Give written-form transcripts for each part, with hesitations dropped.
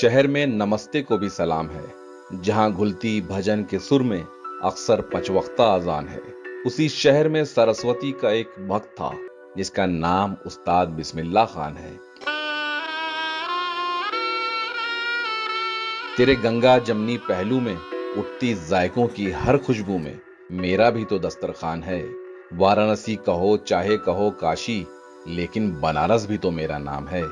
शहर में नमस्ते को भी सलाम है, जहां घुलती भजन के सुर में अक्सर पचवक्ता अजान है। उसी शहर में सरस्वती का एक भक्त था जिसका नाम उस्ताद बिस्मिल्लाह खान है। तेरे गंगा जमनी पहलू में उठती जायकों की हर खुशबू में मेरा भी तो दस्तरखान है। वाराणसी कहो चाहे कहो काशी, लेकिन बनारस भी तो मेरा नाम है।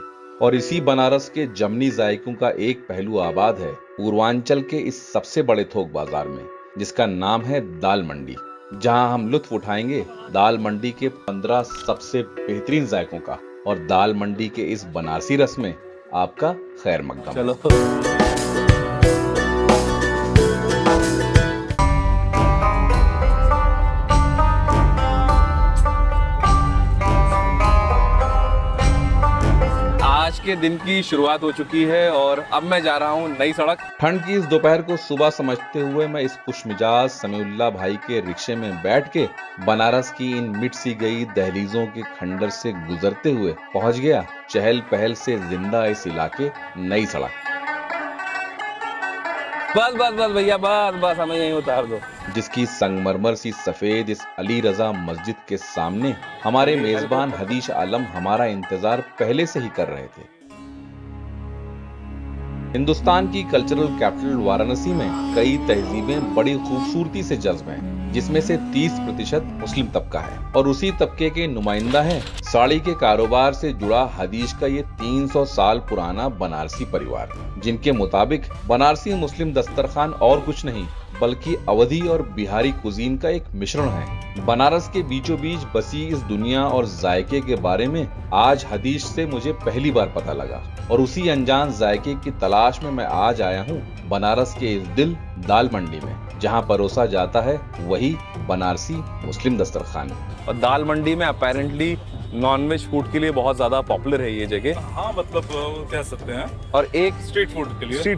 और इसी बनारस के जमनी जायकों का एक पहलू आबाद है पूर्वांचल के इस सबसे बड़े थोक बाजार में, जिसका नाम है दाल मंडी, जहां हम लुत्फ उठाएंगे दाल मंडी के 15 सबसे बेहतरीन जायकों का। और दाल मंडी के इस बनारसी रस में आपका खैर मकदम। चलो आज के दिन की शुरुआत हो चुकी है और अब मैं जा रहा हूँ नई सड़क। ठंड की इस दोपहर को सुबह समझते हुए मैं इस खुशमिजाज समीउल्लाह भाई के रिक्शे में बैठ के बनारस की इन मिट सी गई दहलीजों के खंडर से गुजरते हुए पहुंच गया चहल पहल से जिंदा इस इलाके नई सड़क। बस बस बस भैया, बस बस हमें यहीं उतार दो। जिसकी संगमरमर सी सफेद इस अली रजा मस्जिद के सामने हमारे मेजबान हदीश आलम हमारा इंतजार पहले से ही कर रहे थे। हिंदुस्तान की कल्चरल कैपिटल वाराणसी में कई तहजीबें बड़ी खूबसूरती से जज्ब हैं, जिसमें से 30% मुस्लिम तबका है और उसी तबके के नुमाइंदा है साड़ी के कारोबार से जुड़ा हदीश का ये 300 साल पुराना बनारसी परिवार, जिनके मुताबिक बनारसी मुस्लिम दस्तरखान और कुछ नहीं बल्कि अवधी और बिहारी कुजीन का एक मिश्रण है। बनारस के बीचों बीच बसी इस दुनिया और जायके के बारे में आज हदीश से मुझे पहली बार पता लगा और उसी अनजान जायके की तलाश में मैं आज आया हूँ बनारस के इस दिल दाल मंडी में, जहाँ परोसा जाता है वही बनारसी मुस्लिम दस्तरखान। और दाल मंडी में अपेरेंटली नॉनवेज फूड के लिए बहुत ज्यादा पॉपुलर है ये जगह। हाँ, मतलब कह सकते हैं। और एक स्ट्रीट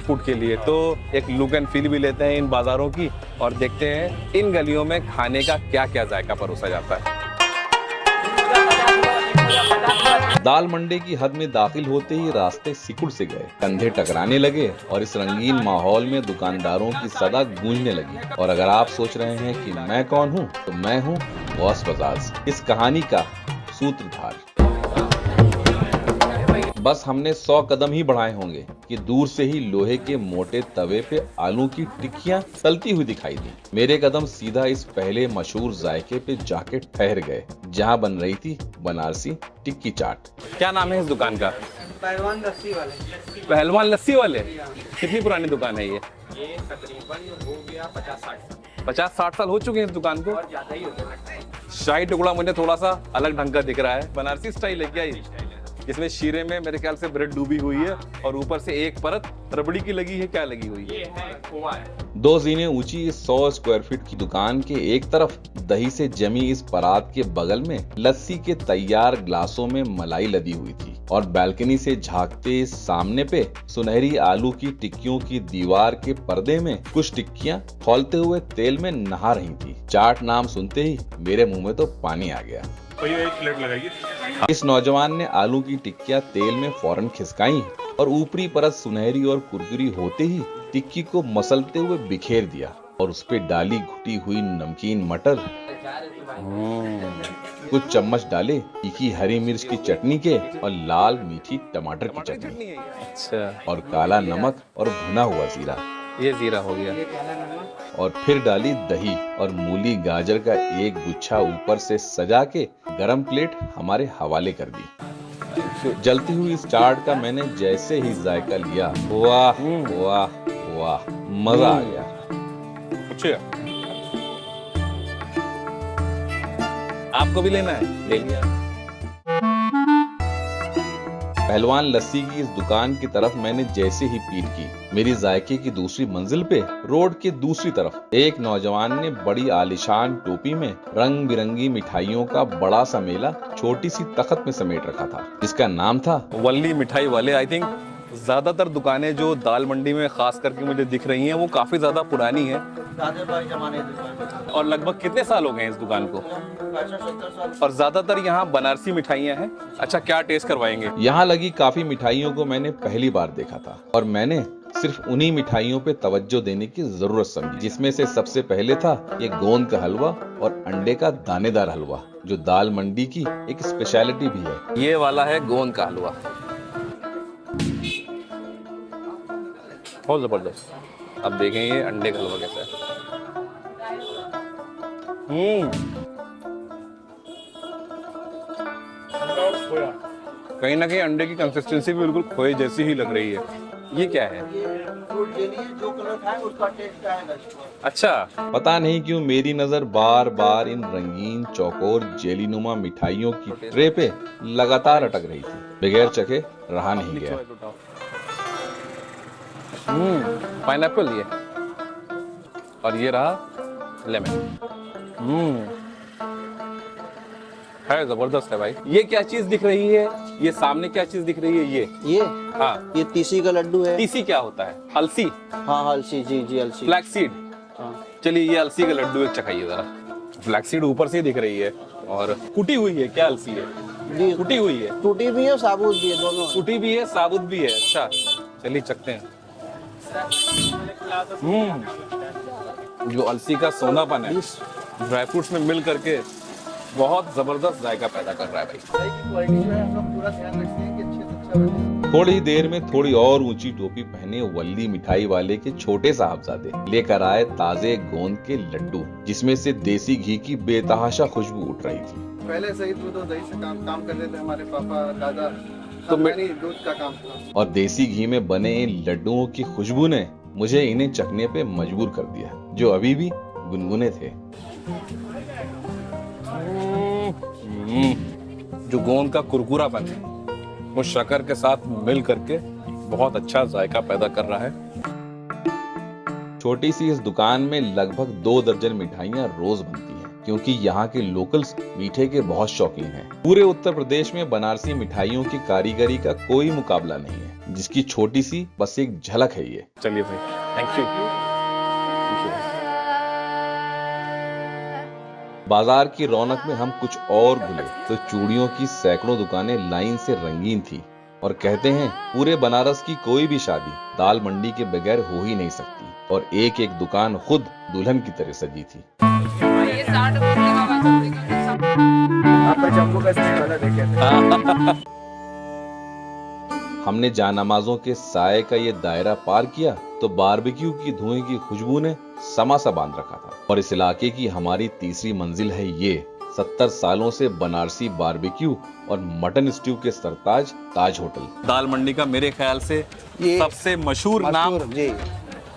फूड के लिए तो एक लुक एंड फील भी लेते हैं इन बाजारों की और देखते हैं इन गलियों में खाने का क्या क्या जायका परोसा जाता है। दाल मंडी की हद में दाखिल होते ही रास्ते सिकुड़ से गए, कंधे टकराने लगे और इस रंगीन माहौल में दुकानदारों की सदा गूंजने लगी। और अगर आप सोच रहे हैं कि मैं कौन हूँ, तो मैं हूँ गौस बजाज, इस कहानी का सूत्रधार। बस हमने 100 कदम ही बढ़ाए होंगे कि दूर से ही लोहे के मोटे तवे पे आलू की टिक्कियां तलती हुई दिखाई दी। मेरे कदम सीधा इस पहले मशहूर जायके पे जाके ठहर गए, जहां बन रही थी बनारसी टिक्की चाट। क्या नाम है इस दुकान का? पहलवान लस्सी वाले। पहलवान लस्सी वाले। कितनी पुरानी दुकान है ये? ये तकरीबन हो गया 50-60 50-60 साल हो चुके हैं इस दुकान को। और ज्यादा ही हो गया। शाही टुकड़ा मुझे थोड़ा सा अलग ढंग का दिख रहा है, बनारसी स्टाइल है क्या ये? जिसमें शीरे में मेरे ख्याल से ब्रेड डूबी हुई है और ऊपर से एक परत रबड़ी की लगी है। क्या लगी हुई है? ये है खोआ है। 2 जीने ऊंची इस 100 स्क्वायर फीट की दुकान के एक तरफ दही से जमी इस परात के बगल में लस्सी के तैयार ग्लासों में मलाई लदी हुई थी और बालकनी से झांकते इस सामने पे सुनहरी आलू की टिक्कियों की दीवार के पर्दे में कुछ टिक्कियां खौलते हुए तेल में नहा रही थी। चाट नाम सुनते ही मेरे मुंह में तो पानी आ गया। भैया एक प्लेट लगाइए। इस नौजवान ने आलू की टिक्कियां तेल में फौरन खिसकाई और ऊपरी परत सुनहरी और कुरकुरी होते ही टिक्की को मसलते हुए बिखेर दिया और उस पे डाली घुटी हुई नमकीन मटर, कुछ चम्मच डाले तीखी हरी मिर्च की चटनी के और लाल मीठी टमाटर की चटनी अच्छा, और काला नमक और भुना हुआ जीरा, ये जीरा हो गया। और फिर डाली दही और मूली गाजर का एक गुच्छा ऊपर से सजा के गरम प्लेट हमारे हवाले कर दी। जलती हुई इस चाट का मैंने जैसे ही जायका लिया, वाह वाह वाह, मजा आ गया। अच्छा, आपको भी लेना है? ले लिया। पहलवान लस्सी की इस दुकान की तरफ मैंने जैसे ही पीठ की, मेरी जायके की दूसरी मंजिल पे रोड के दूसरी तरफ एक नौजवान ने बड़ी आलिशान टोपी में रंग बिरंगी मिठाइयों का बड़ा सा मेला छोटी सी तख्त में समेट रखा था, जिसका नाम था वल्ली मिठाई वाले। आई थिंक ज्यादातर दुकानें जो दाल मंडी में खास करके मुझे दिख रही हैं वो काफी ज्यादा पुरानी है। दादे जमाने की दुकान और लगभग कितने साल हो गए हैं इस दुकान को? 65-70 साल। और ज्यादातर यहाँ बनारसी मिठाइयाँ हैं। अच्छा, क्या टेस्ट करवाएंगे? यहाँ लगी काफी मिठाइयों को मैंने पहली बार देखा था और मैंने सिर्फ उन्हीं मिठाइयों पे तवज्जो देने की जरूरत समझी, जिसमें से सबसे पहले था ये गोंद का हलवा और अंडे का दानेदार हलवा, जो दाल मंडी की एक स्पेशलिटी भी है। ये वाला है गोंद का हलवा, बहुत जबरदस्त। अब देखें ये अंडे का हलवा कैसा है। कहीं ना कहीं अंडे की कंसिस्टेंसी भी बिल्कुल खोए जैसी ही लग रही है। ये क्या है? ये फ्रूट जेली है, जो कलर खाएंगे उसका टेस्ट आएगा इसमें। अच्छा, पता नहीं क्यों मेरी नजर बार बार इन रंगीन चौकोर जेलीनुमा मिठाइयों की ट्रे पे लगातार अटक रही थी। बगैर चखे रहा नहीं गया। पाइनएप्पल ये, और ये रहा लेमन। है, जबरदस्त है भाई। ये क्या चीज दिख रही है? ये सामने क्या चीज दिख रही है? ये हाँ, ये तीसी का लड्डू है। तीसी क्या होता है? अलसी? हाँ अलसी, जी जी अलसी। Flax seed. हाँ। चलिए ये अलसी का लड्डू एक चखाइए जरा। फ्लैक्स सीड ऊपर से ही दिख रही है और कुटी हुई है। क्या अलसी है? जी कुटी हुई है। टूटी भी है, साबुत भी है, दोनों है। कुटी भी है, साबुत भी है। अच्छा, चलिए चखते हैं। जो अलसी का सोनापन है ड्राई फ्रूट्स में मिल करके बहुत जबरदस्त जायका पैदा कर रहा है भाई। क्वालिटी जो है हम लोग पूरा ध्यान रखते हैं कि अच्छे से अच्छा बने। थोड़ी ही देर में थोड़ी और ऊंची टोपी पहने वल्ली मिठाई वाले के छोटे साहबजादे लेकर आए ताजे गोंद के लड्डू, जिसमें से देसी घी की बेतहाशा खुशबू उठ रही थी। पहले से ही दूध और दही से काम करते थे हमारे पापा दादा, तो मेरी दूध का काम था। और देसी घी में बने इन लड्डुओं की खुशबू ने मुझे इन्हें चखने पे मजबूर कर दिया, जो अभी भी गुनगुने थे। जो गोंद का कुरकुरापन है वो शक्कर के साथ मिल करके बहुत अच्छा जायका पैदा कर रहा है। छोटी सी इस दुकान में लगभग 2 दर्जन मिठाइयाँ रोज बनती हैं, क्योंकि यहाँ के लोकल्स मीठे के बहुत शौकीन हैं। पूरे उत्तर प्रदेश में बनारसी मिठाइयों की कारीगरी का कोई मुकाबला नहीं है, जिसकी छोटी सी बस एक झलक है ये। चलिए भाई, थैंक यू। बाजार की रौनक में हम कुछ और भूले तो चूड़ियों की सैकड़ों दुकानें लाइन से रंगीन थी, और कहते हैं पूरे बनारस की कोई भी शादी दाल मंडी के बगैर हो ही नहीं सकती, और एक एक दुकान खुद दुल्हन की तरह सजी थी। आपका जम्मू कश्मीर वाला देखे थे। हमने जानामाजों के साए का ये दायरा पार किया तो बारबेक्यू की धुएं की खुशबू ने समा सा बांध रखा था। और इस इलाके की हमारी तीसरी मंजिल है ये 70 सालों से बनारसी बारबेक्यू और मटन स्ट्यू के सरताज ताज होटल। दाल मंडी का मेरे ख्याल से ये सबसे मशहूर नाम। जी,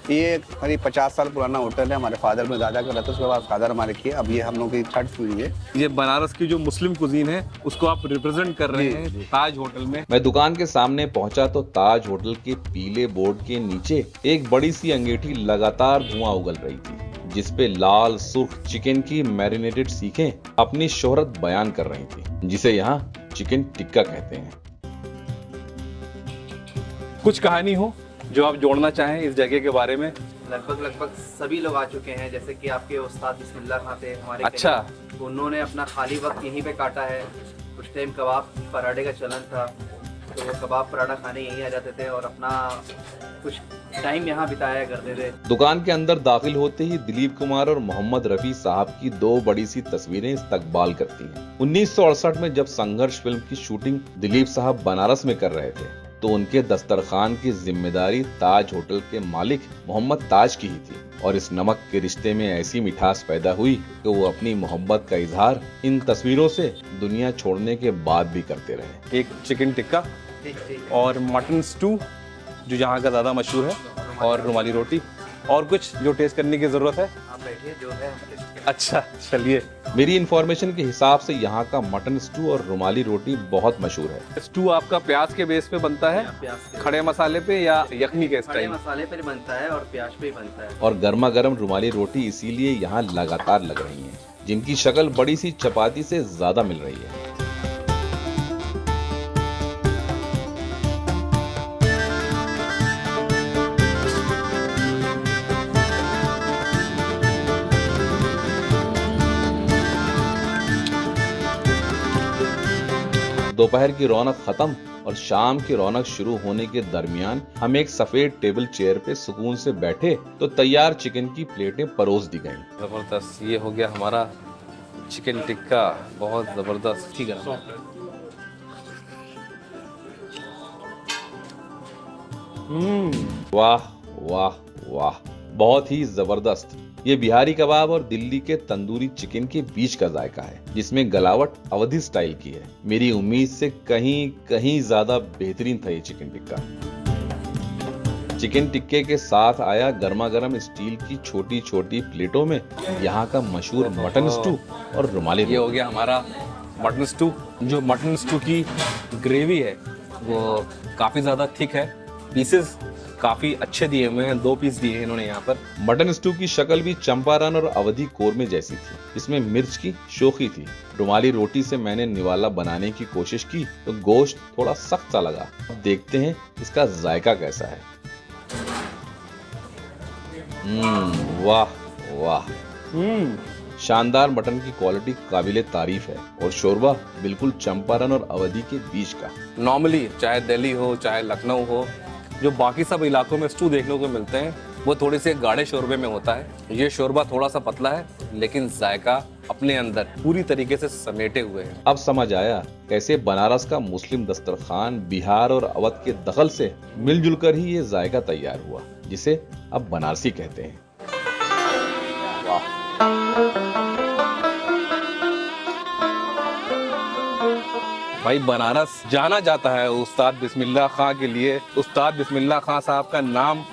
ये करीब 50 साल पुराना होटल है। हमारे फादर में दादा का रहता, उसके बाद फादर हमारे किए, अब ये हम लोग की छठ पीढ़ी है। ये बनारस की जो मुस्लिम कुजीन है उसको आप रिप्रेजेंट कर रहे हैं ताज होटल में। मैं दुकान के सामने पहुंचा तो ताज होटल के पीले बोर्ड के नीचे एक बड़ी सी अंगीठी लगातार धुआं उगल रही थी, जिसपे लाल सुर्ख चिकन की मैरिनेटेड सीखें अपनी शोहरत बयान कर रही थी, जिसे यहाँ चिकन टिक्का कहते हैं। कुछ कहानी हो जो आप जोड़ना चाहें इस जगह के बारे में? लगभग सभी लोग आ चुके हैं, जैसे कि आपके उस्ताद बिस्मिल्लाह खां थे हमारे। अच्छा। तो उन्होंने अपना खाली वक्त यहीं पे काटा है। उस टाइम कबाब पराठे का चलन था, तो वो कबाब पराठा खाने यहीं आ जाते थे और अपना कुछ टाइम यहाँ बिताया करते थे। दुकान के अंदर दाखिल होते ही दिलीप कुमार और मोहम्मद रफी साहब की 2 बड़ी सी तस्वीरें इस्तकबाल करती हैं। 1968 में जब संघर्ष फिल्म की शूटिंग दिलीप साहब बनारस में कर रहे थे, तो उनके दस्तरखान की जिम्मेदारी ताज होटल के मालिक मोहम्मद ताज की ही थी, और इस नमक के रिश्ते में ऐसी मिठास पैदा हुई कि वो अपनी मोहब्बत का इजहार इन तस्वीरों से दुनिया छोड़ने के बाद भी करते रहे। एक चिकन टिक्का और मटन स्टू जो यहाँ का ज्यादा मशहूर है, और रुमाली रोटी, और कुछ जो टेस्ट करने की जरूरत है? आप बैठिए, जो है हम टेस्ट करें। अच्छा, चलिए। मेरी इन्फॉर्मेशन के हिसाब से यहाँ का मटन स्टू और रुमाली रोटी बहुत मशहूर है। स्टू आपका प्याज के बेस पे बनता है, प्याज के खड़े मसाले पे या यखनी के खड़े स्टाइल? मसाले पर बनता है और प्याज पे ही बनता है। और गर्मा गर्म रुमाली रोटी इसीलिए यहाँ लगातार लग रही हैं, जिनकी शक्ल बड़ी सी चपाती से ज्यादा मिल रही है। दोपहर की रौनक खत्म और शाम की रौनक शुरू होने के दरमियान हम एक सफेद टेबल चेयर पे सुकून से बैठे तो तैयार चिकन की प्लेटें परोस दी गईं। जबरदस्त, ये हो गया हमारा चिकन टिक्का, बहुत जबरदस्त। ठीक है, वाह वाह वाह, बहुत ही जबरदस्त। ये बिहारी कबाब और दिल्ली के तंदूरी चिकन के बीच का जायका है, जिसमें गलावट अवधी स्टाइल की है। मेरी उम्मीद से कहीं कहीं ज्यादा बेहतरीन था ये चिकन टिक्का। चिकन टिक्के के साथ आया गर्मा गर्म स्टील की छोटी छोटी प्लेटों में यहाँ का मशहूर मटन स्टू और रुमाली ये हो गया हमारा मटन स्टू। जो मटन स्टू की ग्रेवी है वो काफ़ी ज़्यादा थिक है, पीसेस काफ़ी अच्छे दिए हुए हैं, 2 पीस दिए हैं इन्होंने यहाँ पर। मटन स्टू की शक्ल भी चंपारण और अवधी कोरमे जैसी थी, इसमें मिर्च की शोखी थी। रुमाली रोटी से मैंने निवाला बनाने की कोशिश की तो गोश्त थोड़ा सख्त सा लगा। अब देखते हैं इसका जायका कैसा है। वाह वाह, शानदार मटन की क्वालिटी काबिले तारीफ है और शोरबा बिल्कुल चंपारण और अवधी के बीच का। नॉर्मली चाहे दिल्ली हो चाहे लखनऊ हो, जो बाकी सब इलाकों में स्टू देखने को मिलते हैं वो थोड़े से गाढ़े शोरबे में होता है। ये शोरबा थोड़ा सा पतला है लेकिन जायका अपने अंदर पूरी तरीके से समेटे हुए हैं। अब समझ आया कैसे बनारस का मुस्लिम दस्तरखान बिहार और अवध के दखल से मिलजुल कर ही ये जायका तैयार हुआ, जिसे अब बनारसी कहते हैं। भाई बनारस जाना जाता है उस्ताद बिस्मिल्लाह खां के लिए। उस्ताद बिस्मिल्लाह खां साहब का नाम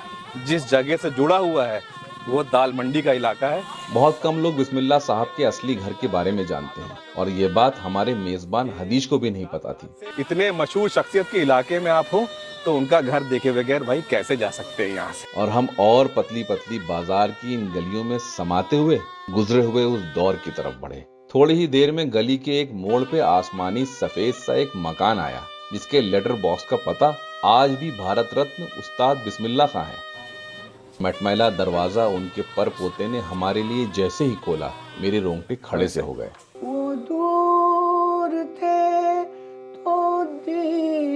जिस जगह से जुड़ा हुआ है वो दाल मंडी का इलाका है। बहुत कम लोग बिस्मिल्लाह साहब के असली घर के बारे में जानते हैं और ये बात हमारे मेजबान हदीश को भी नहीं पता थी। इतने मशहूर शख्सियत के इलाके में आप हो तो उनका घर देखे बगैर भाई कैसे जा सकते हैं यहाँ से। और हम और पतली पतली बाजार की इन गलियों में समाते हुए गुजरे हुए उस दौर की तरफ बढ़े। थोड़ी ही देर में गली के एक मोड़ पे आसमानी सफेद सा एक मकान आया, जिसके लेटर बॉक्स का पता आज भी भारत रत्न उस्ताद बिस्मिल्लाह खां है। मटमैला दरवाजा उनके पर पोते ने हमारे लिए जैसे ही खोला, मेरे रोंगटे खड़े से हो गए। वो दूर थे तो दीद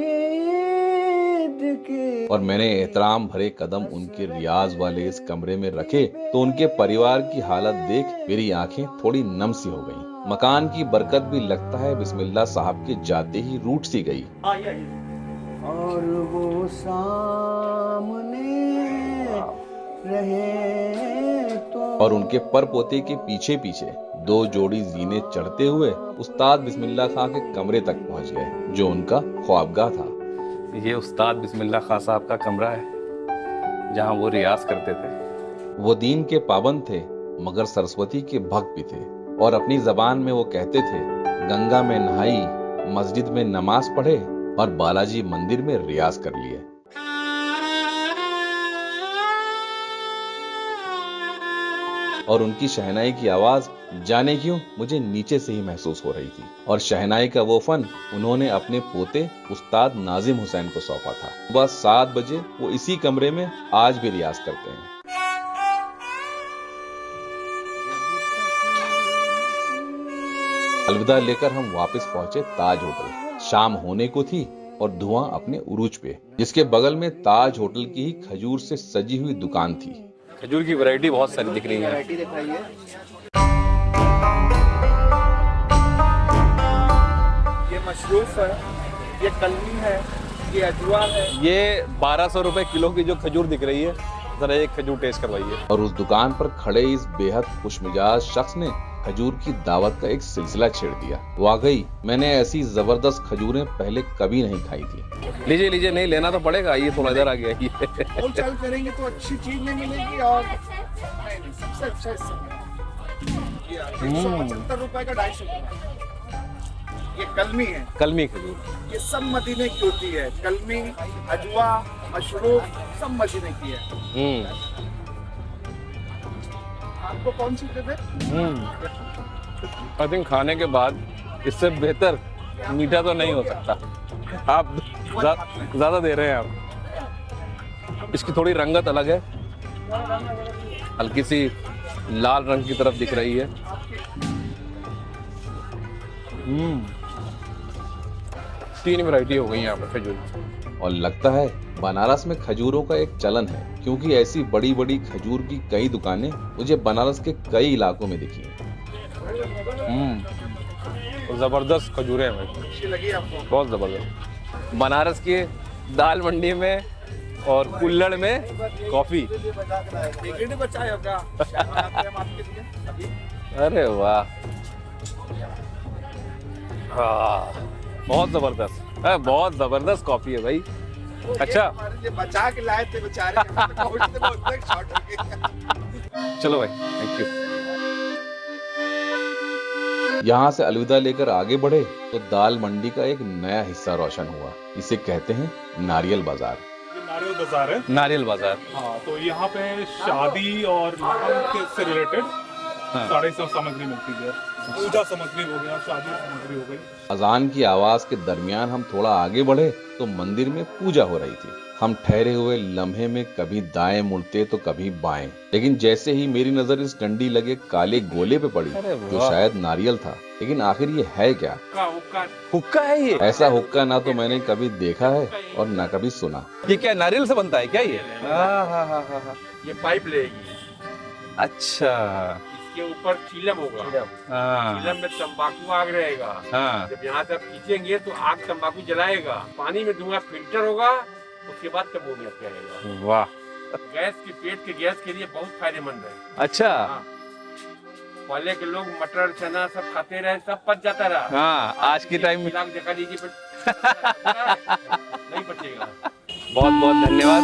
के। और मैंने एहतराम भरे कदम उनके रियाज वाले इस कमरे में रखे तो उनके परिवार की हालत देख मेरी आंखें थोड़ी नम सी हो गईं। मकान की बरकत भी लगता है बिस्मिल्लाह साहब के जाते ही रूठ सी गई। और वो सामने रहे तो। और उनके पर पोते के पीछे पीछे 2 जोड़ी जीने चढ़ते हुए उस्ताद बिस्मिल्लाह खां के कमरे तक पहुंच गए, जो उनका ख्वाबगाह था। ये उस्ताद बिस्मिल्लाह खां साहब का कमरा है जहाँ वो रियाज करते थे। वो दीन के पाबंद थे मगर सरस्वती के भक्त भी थे और अपनी जबान में वो कहते थे, गंगा में नहाई, मस्जिद में नमाज पढ़े और बालाजी मंदिर में रियाज कर लिए। और उनकी शहनाई की आवाज जाने क्यों मुझे नीचे से ही महसूस हो रही थी। और शहनाई का वो फन उन्होंने अपने पोते उस्ताद नाजिम हुसैन को सौंपा था। सुबह 7 बजे वो इसी कमरे में आज भी रियाज करते हैं। अलविदा लेकर हम वापस पहुंचे ताज होटल। शाम होने को थी और धुआं अपने उरूज पे, जिसके बगल में ताज होटल की ही खजूर से सजी हुई दुकान थी। खजूर की वैरायटी बहुत सारी दिख रही है। वैरायटी दिखाइए। ये मशरूफ है, ये कलमी है, ये अजवा है। ये 1200 रुपए किलो की जो खजूर दिख रही है, जरा एक खजूर टेस्ट करवाइए। और उस दुकान पर खड़े इस बेहद खुशमिजाज शख्स ने खजूर की दावत का एक सिलसिला छेड़ दिया। वाकई मैंने ऐसी जबरदस्त खजूरें पहले कभी नहीं खाई थी। लीजिए लीजिए, नहीं लेना तो पड़ेगा, ये थोड़ा इधर आ गया ये। होलसेल करेंगे तो अच्छी चीज नहीं मिलेगी और नहीं, सबसे अच्छा इससे 175 रुपए का 250 रुपए। ये कलमी है, कलमी खजूर, ये सब मदीने की होती है। कलमी, अजवा, मशरूफ सब मदीने की है। आपको कौन सी दे? आई थिंक खाने के बाद इससे बेहतर मीठा तो नहीं हो सकता। आप ज्यादा दे रहे हैं आप। इसकी थोड़ी रंगत अलग है, हल्की सी लाल रंग की तरफ दिख रही है। 3 वैरायटी हो गई यहाँ पे खजूर। और लगता है बनारस में खजूरों का एक चलन है, क्योंकि ऐसी बड़ी बड़ी खजूर की कई दुकानें मुझे बनारस के कई इलाकों में दिखी हैं। जबरदस्त खजूरें हैं भाई, अच्छी लगी आपको? बहुत जबरदस्त। बनारस के दाल मंडी में और कुल्लड़ में कॉफी। एक बचाए होगा हम आपके लिए अभी। अरे वाह, बहुत जबरदस्त, बहुत जबरदस्त कॉफी है भाई। अच्छा, हमारे लिए बचा के लाए थे बेचारे, हम तो कोविड से बहुत तक शॉर्ट हो गए। चलो भाई, थैंक यू। यहाँ से अलविदा लेकर आगे बढ़े तो दाल मंडी का एक नया हिस्सा रोशन हुआ। इसे कहते हैं नारियल बाजार। ये नारियल बाजार है। नारियल बाजार। हाँ, तो यहाँ पे शादी और लगन से रिलेटेड सारी सब सामग्री मिलती है। पूजा सामग्री हो गया, शादी सामग्री हो गई। अजान की आवाज के दरमियान हम थोड़ा आगे बढ़े तो मंदिर में पूजा हो रही थी। हम ठहरे हुए लम्हे में कभी दाएं मुड़ते तो कभी बाएं, लेकिन जैसे ही मेरी नजर इस डंडी लगे काले गोले पे पड़ी, जो शायद नारियल था, लेकिन आखिर ये है क्या? हुक्का है ये? ऐसा हुक्का ना तो मैंने कभी देखा है और ना कभी सुना। ये क्या नारियल से बनता है क्या ये? ये पाइप लेगी, अच्छा, इसके ऊपर चीलम होगा, चीलम में तंबाकू आग रहेगा। जब यहाँ से आप खींचेंगे तो आग तंबाकू जलाएगा, पानी में धुआं फिल्टर होगा, उसके बाद तब वो निकलेगा। वाह, गैस के पेट के गैस के लिए बहुत फायदेमंद है। अच्छा। हाँ। पहले के लोग मटर चना सब खाते रहे, सब पच जाता रहा। हाँ, आज के टाइम में देखा लीजिए नहीं पचेगा। बहुत बहुत धन्यवाद।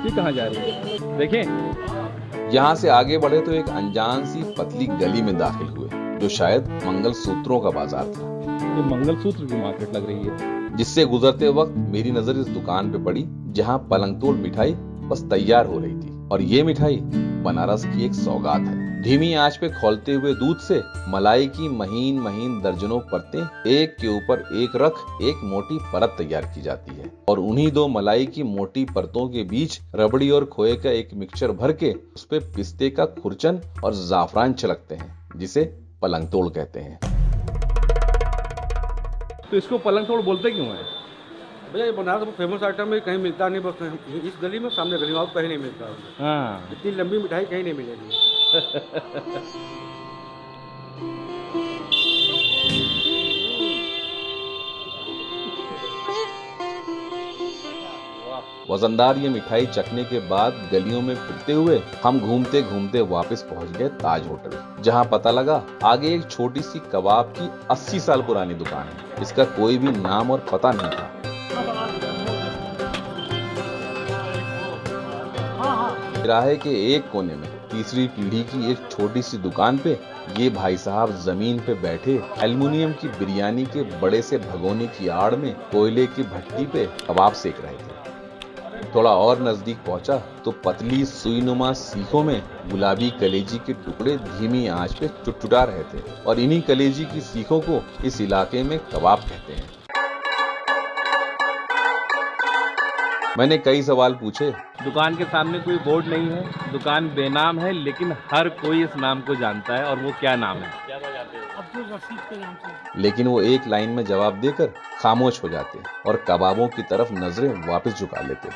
ये कहाँ जा रही है? देखें। यहाँ से आगे बढ़े तो एक अनजान सी पतली गली में दाखिल हुए, जो शायद मंगलसूत्रों का बाजार था। ये मंगलसूत्र की मार्केट लग रही है। जिससे गुजरते वक्त मेरी नजर इस दुकान पे पड़ी, जहाँ पलंग तोड़ मिठाई बस तैयार हो रही थी। और ये मिठाई बनारस की एक सौगात है। धीमी आंच पे खौलते हुए दूध से मलाई की महीन महीन दर्जनों परतें एक के ऊपर एक रख एक मोटी परत तैयार की जाती है, और उन्हीं दो मलाई की मोटी परतों के बीच रबड़ी और खोए का एक मिक्सचर भर के उस पे पिस्ते का खुरचन और जाफरान छिड़कते हैं, जिसे पलंग तोड़ कहते हैं। तो इसको पलंग तोड़ बोलते क्यों है? भैया ये बनारस में फेमस आइटम है, कहीं मिलता नहीं, बस इस गली में, सामने गली में और कहीं नहीं मिलता। हाँ, इतनी लंबी मिठाई कहीं नहीं मिलेगी। वजनदार ये मिठाई चखने के बाद गलियों में फिरते हुए हम घूमते घूमते वापस पहुंच गए ताज होटल, जहां पता लगा आगे एक छोटी सी कबाब की 80 साल पुरानी दुकान है। इसका कोई भी नाम और पता नहीं था। तिराहे के एक कोने में तीसरी पीढ़ी की एक छोटी सी दुकान पे ये भाई साहब जमीन पे बैठे एल्युमिनियम की बिरयानी के बड़े से भगोने की आड़ में कोयले की भट्टी पे कबाब सेक रहे थे। थोड़ा और नजदीक पहुंचा तो पतली सुईनुमा सीखों में गुलाबी कलेजी के टुकड़े धीमी आंच पे चुटचुटा रहे थे, और इन्हीं कलेजी की सीखों को इस इलाके में कबाब कहते हैं। मैंने कई सवाल पूछे। दुकान के सामने कोई बोर्ड नहीं है, दुकान बेनाम है, लेकिन हर कोई इस नाम को जानता है, और वो क्या नाम है? अब्दुल रशीद के नाम से। लेकिन वो एक लाइन में जवाब देकर खामोश हो जाते और कबाबों की तरफ नजरें वापस झुका लेते।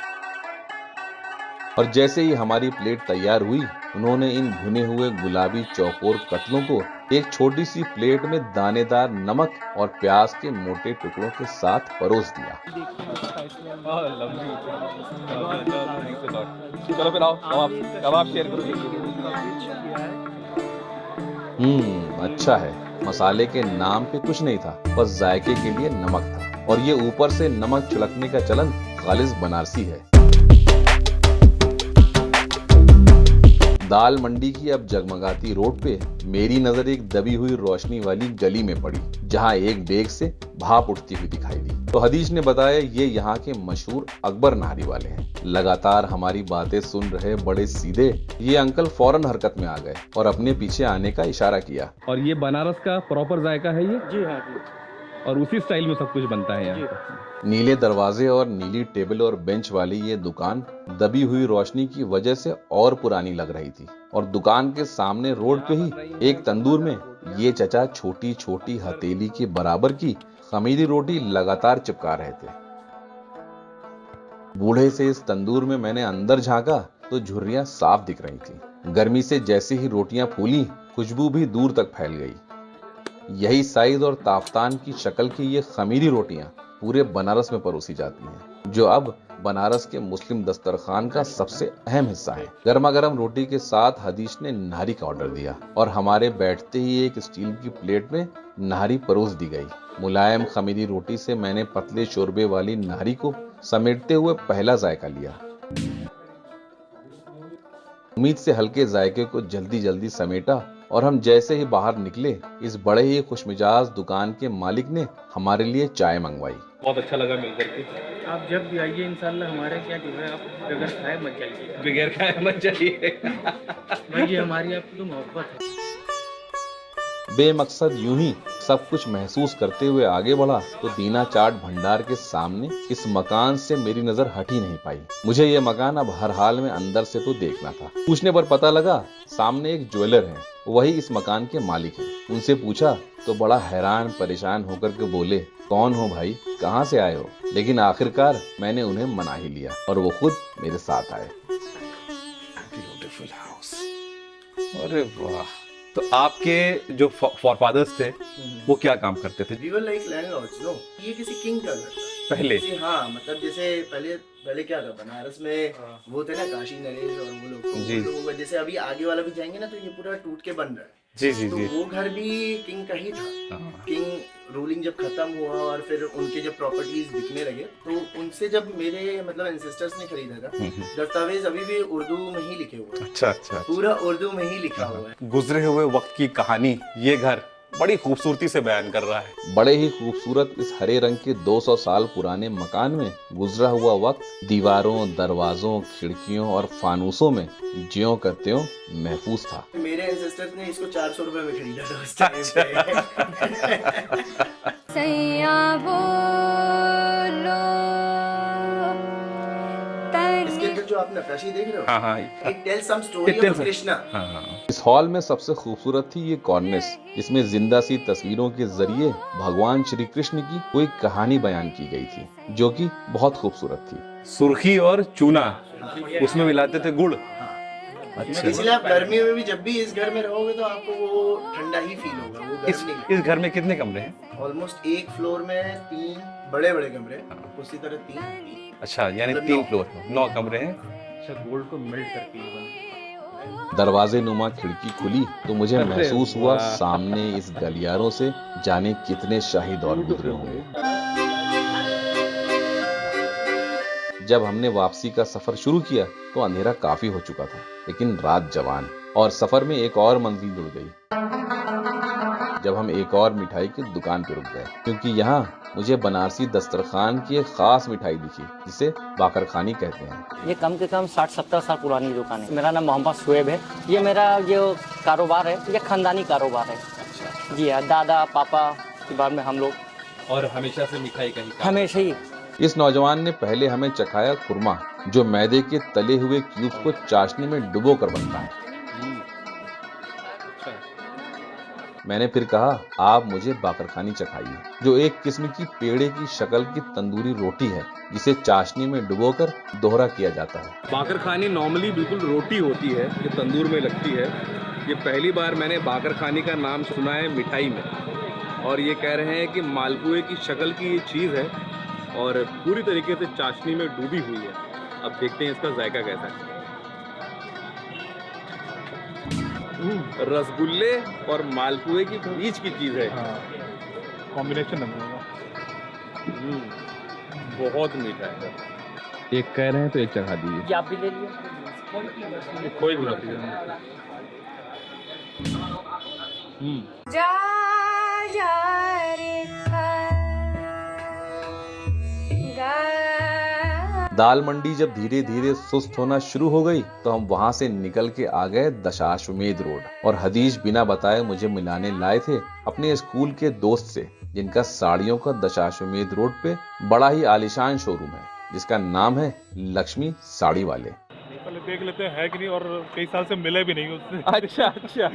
और जैसे ही हमारी प्लेट तैयार हुई, उन्होंने इन भुने हुए गुलाबी चौकोर कतलों को एक छोटी सी प्लेट में दानेदार नमक और प्याज के मोटे टुकड़ों के साथ परोस दिया। चलो फिर आओ, कबाब शेयर करो। अच्छा है, मसाले के नाम पे कुछ नहीं था, बस जायके के लिए नमक था, और ये ऊपर से नमक छिड़कने का चलन खालिस बनारसी है। दाल मंडी की अब जगमगाती रोड पे मेरी नजर एक दबी हुई रोशनी वाली गली में पड़ी, जहां एक डेग से भाप उठती हुई दिखाई दी। तो हदीश ने बताया ये यहाँ के मशहूर अकबर नारी वाले हैं। लगातार हमारी बातें सुन रहे बड़े सीधे ये अंकल फौरन हरकत में आ गए और अपने पीछे आने का इशारा किया। और ये बनारस का प्रॉपर जायका है ये? जी हाँ जी। और उसी स्टाइल में सब कुछ बनता है यहाँ। नीले दरवाजे और नीली टेबल और बेंच वाली ये दुकान दबी हुई रोशनी की वजह से और पुरानी लग रही थी, और दुकान के सामने रोड पे ही एक तंदूर में ये चचा छोटी छोटी हथेली के बराबर की खमीरी रोटी लगातार चिपका रहे थे। बूढ़े से इस तंदूर में मैंने अंदर झांका तो झुर्रियां साफ दिख रही थी। गर्मी से जैसे ही रोटियां फूली, खुशबू भी दूर तक फैल गई। यही साइज और ताफ्तान की शक्ल की ये खमीरी रोटियां पूरे बनारस में परोसी जाती हैं, जो अब बनारस के मुस्लिम दस्तरखान का सबसे अहम हिस्सा है। गर्मा गर्म रोटी के साथ हदीश ने नहारी का ऑर्डर दिया और हमारे बैठते ही एक स्टील की प्लेट में नहारी परोस दी गई। मुलायम खमीरी रोटी से मैंने पतले शोरबे वाली नहारी को समेटते हुए पहला जायका लिया। उम्मीद से हल्के जायके को जल्दी जल्दी समेटा और हम जैसे ही बाहर निकले, इस बड़े ही खुशमिजाज दुकान के मालिक ने हमारे लिए चाय मंगवाई। बहुत अच्छा लगा मिलकर के। आप जब भी आइए इंशाल्लाह, हमारे क्या जो है आप बगैर खाए मत जाइए। बगैर खाए मत जाइए। भाई ये हमारी आपको तो मोहब्बत है। बेमकसद यूं ही सब कुछ महसूस करते हुए आगे बढ़ा तो दीना चाट भंडार के सामने इस मकान से मेरी नजर हट ही नहीं पाई। मुझे यह मकान अब हर हाल में अंदर से तो देखना था। पूछने पर पता लगा सामने एक ज्वेलर है, वही इस मकान के मालिक हैं। उनसे पूछा तो बड़ा हैरान परेशान होकर के बोले, कौन हो भाई, कहाँ से आए हो? लेकिन आखिरकार मैंने उन्हें मना ही लिया और वो खुद मेरे साथ आए। Beautiful house. अरे वाह। तो आपके जो फॉरफादर्स थे वो क्या काम करते थे? We were like landlords, no? ये किसी किंग का घर था पहले? हाँ, मतलब जैसे पहले क्या था, बनारस में वो थे ना काशी नरेश और वो लोग, जी। तो जैसे अभी आगे वाला भी जाएंगे ना तो ये पूरा टूट के बन रहा है। जी जी तो जी। वो घर भी किंग का ही था। किंग रूलिंग जब खत्म हुआ और फिर उनके जब प्रॉपर्टीज बिकने लगे तो उनसे जब मेरे मतलब एंसेस्टर्स ने खरीदा था, दस्तावेज अभी भी उर्दू में ही लिखे हुए हैं। अच्छा अच्छा। पूरा उर्दू में ही लिखा हुआ है। गुजरे हुए वक्त की कहानी ये घर बड़ी खूबसूरती से बयान कर रहा है। बड़े ही खूबसूरत इस हरे रंग के 200 साल पुराने मकान में गुजरा हुआ वक्त दीवारों, दरवाजों, खिड़कियों और फानूसों में ज्यों का त्यों महफूज था। मेरे एंसेस्टर्स ने इसको 400 रुपए में खरीदा था उस टाइम पे। इसके अंदर जो आप नक्काशी देख रहे हो, हाँ हाँ। it tells some story It tells- of Krishna. हाँ। इस हॉल में सबसे खूबसूरत थी ये कॉर्निस, जिसमें जिंदा सी तस्वीरों के जरिए भगवान श्री कृष्ण की कोई कहानी बयान की गई थी, जो कि बहुत खूबसूरत थी। सुर्खी और चूना उसमें मिलाते थे गुड़। अच्छा। इसलिए आप गर्मी में भी जब भी इस घर में रहोगे तो आपको वो ठंडा ही फील होगा, वो गर्म नहीं। इस घर में कितने कमरे हैं? ऑलमोस्ट एक फ्लोर में 3 बड़े बड़े कमरे, उसी तरह 3। अच्छा, यानी 3 फ्लोर, 9 कमरे हैं। अच्छा, गोल्ड को मेल्ट करके ये बना। दरवाजे नुमा खिड़की खुली तो मुझे महसूस हुआ सामने इस गलियारों से जाने कितने शाही दौर गुजरे होंगे। जब हमने वापसी का सफर शुरू किया तो अंधेरा काफी हो चुका था, लेकिन रात जवान और सफर में एक और मंजिल जुड़ गई जब हम एक और मिठाई की दुकान पर रुक गए, क्योंकि यहाँ मुझे बनारसी दस्तरखान की एक खास मिठाई दिखी जिसे बाकरखानी कहते हैं। ये कम से कम 60-70 साल पुरानी दुकान है। मेरा नाम मोहम्मद शुएब है। ये मेरा जो कारोबार है ये खानदानी कारोबार है। जी हाँ, दादा पापा के बाद में हम लोग, और हमेशा से मिठाई का ही काम। हमेशा ही। इस नौजवान ने पहले हमें चखाया खुरमा, जो मैदे के तले हुए क्यूब्स को चाशनी में डुबो कर बनता है। मैंने फिर कहा, आप मुझे बाकरखानी चखाइए, जो एक किस्म की पेड़े की शक्ल की तंदूरी रोटी है जिसे चाशनी में डुबोकर दोहरा किया जाता है। बाकरखानी नॉर्मली बिल्कुल रोटी होती है, ये तंदूर में लगती है। ये पहली बार मैंने बाकरखानी का नाम सुना है मिठाई में, और ये कह रहे हैं कि मालपुए की शक्ल की ये चीज़ है और पूरी तरीके से चाशनी में डूबी हुई है। अब देखते हैं इसका जायका कैसा है। रसगुल्ले और मालपुए की बीच की चीज़ है। कॉम्बिनेशन है। बहुत मीठा है। एक कह रहे हैं तो एक चखा दीजिए। आप भी ले लिए। कोई भी बात जा जा रे दाल मंडी जब धीरे धीरे सुस्त होना शुरू हो गई तो हम वहां से निकल के आ गए दशाश्वमेध रोड, और हदीश बिना बताए मुझे मिलाने लाए थे अपने स्कूल के दोस्त से, जिनका साड़ियों का दशाश्वमेध रोड पे बड़ा ही आलीशान शोरूम है, जिसका नाम है लक्ष्मी साड़ी वाले। पहले देख लेते हैं है कि नहीं, और कई साल से मिले भी नहीं उससे। अच्छा अच्छा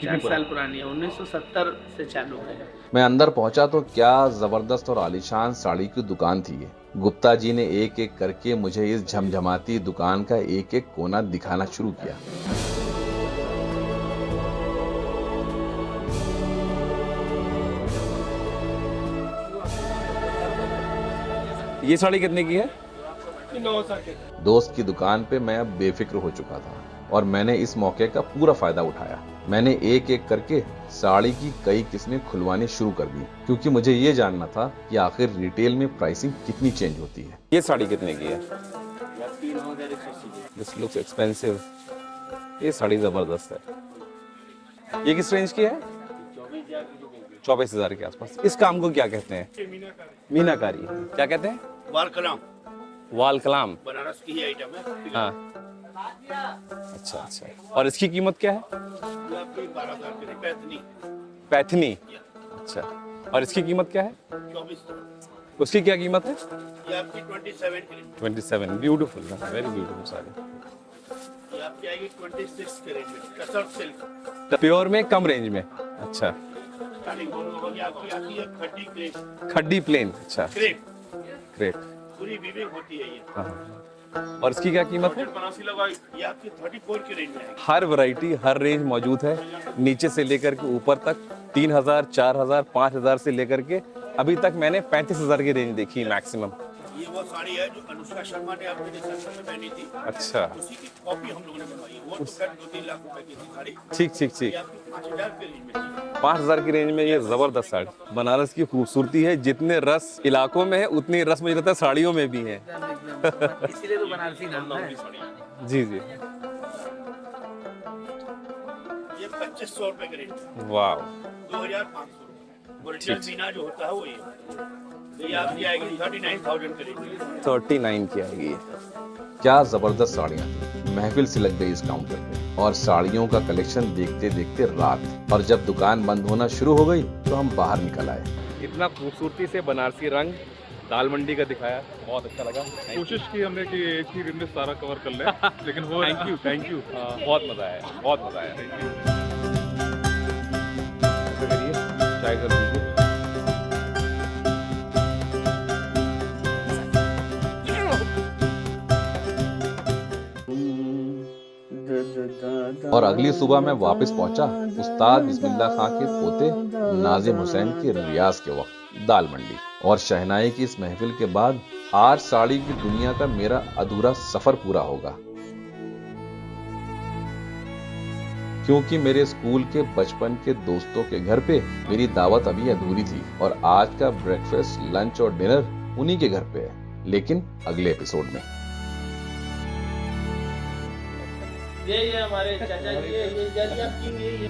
50 साल पुरानी है, 1970 से चालू है। मैं अंदर पहुंचा तो क्या जबरदस्त और आलीशान साड़ी की दुकान थी ये। गुप्ता जी ने एक एक करके मुझे इस झमझमाती दुकान का एक एक कोना दिखाना शुरू किया। ये साड़ी कितने की है? दोस्त की दुकान पे मैं अब बेफिक्र हो चुका था और मैंने इस मौके का पूरा फायदा उठाया। मैंने एक एक करके साड़ी की कई किस्में खुलवानी शुरू कर दी, क्योंकि मुझे ये जानना था कि आखिर रिटेल में प्राइसिंग कितनी चेंज होती है। ये साड़ी कितने की है? This looks expensive. ये साड़ी जबरदस्त है। ये किस रेंज की है? 24,000 के आसपास। इस काम को क्या कहते हैं? मीनाकारी। क्या कहते हैं? वाल कलाम। बनारस की ही आइटम है। हाँ, अच्छा अच्छा। और इसकी कीमत क्या है? 12,000 की पैथनी। पैथनी, अच्छा। और इसकी कीमत क्या है? 24। उसकी क्या कीमत है? ये आपकी 27 की। 27। Beautiful, very beautiful sari. ये आपकी आएगी 26 के रेंज में, कसर सिल्क। प्योर में कम रेंज में, अच्छा। आपकी आती है खड्डी क्रेप। खड्डी प्लेन, अच्छा। क्रेप क्रेप पूरी वीविंग होती है ये। हाँ। और इसकी क्या कीमत है? बनारसी लगाई, ये आपकी 34 की रेंज में है। हर वैरायटी, हर रेंज मौजूद है, नीचे से लेकर के ऊपर तक। 3,000, 4,000, 5,000 से लेकर के अभी तक मैंने 35,000 की रेंज देखी मैक्सिमम। ये वो साड़ी है जो अनुष्का शर्मा ने अपने रिसेप्शन में पहनी थी। अच्छा, उसी की कॉपी हम लोगों ने बनवाई है। वो तो 2-3 लाख रुपए की थी साड़ी। ठीक ठीक ठीक। ये आपकी 5,000 की रेंज में थी। 5,000 की रेंज में ये जबरदस्त साड़ी। बनारस की खूबसूरती है, जितने रस इलाकों में है उतनी रस मुझे लगता है साड़ियों में भी है। इसीलिए तो बनारसी नाम है। जी जी। ये 2,500 रुपए की रेंज। वाह, 2,500 रुपए। ओरिजिनल मीना जो होता है वो ये आपकी आएगी 39,000 की रेंज। 39 की आएगी ये। क्या जबरदस्त साड़ियाँ थी। महफिल से लग गई इस काउंटर पे और साड़ियों का कलेक्शन देखते देखते रात। और जब दुकान बंद होना शुरू हो गई तो हम बाहर निकल आए। इतना खूबसूरती से बनारसी रंग दाल मंडी का दिखाया, बहुत अच्छा लगा। कोशिश की हमने कि एक ही दिन में सारा कवर कर लें, लेकिन वो थैंक यू। बहुत मजा आया, बहुत मजा आया। चाय कर दीजिए। और अगली सुबह मैं वापस पहुंचा उस्ताद बिस्मिल्लाह खां के पोते नाजिम हुसैन के रियाज के वक्त दाल मंडी। और शहनाई की इस महफिल के बाद आज साड़ी की दुनिया का मेरा अधूरा सफर पूरा होगा, क्योंकि मेरे स्कूल के बचपन के दोस्तों के घर पे मेरी दावत अभी अधूरी थी और आज का ब्रेकफास्ट, लंच और डिनर उन्हीं के घर पे है, लेकिन अगले एपिसोड में। ये हमारे चाचा जी, ये आपकी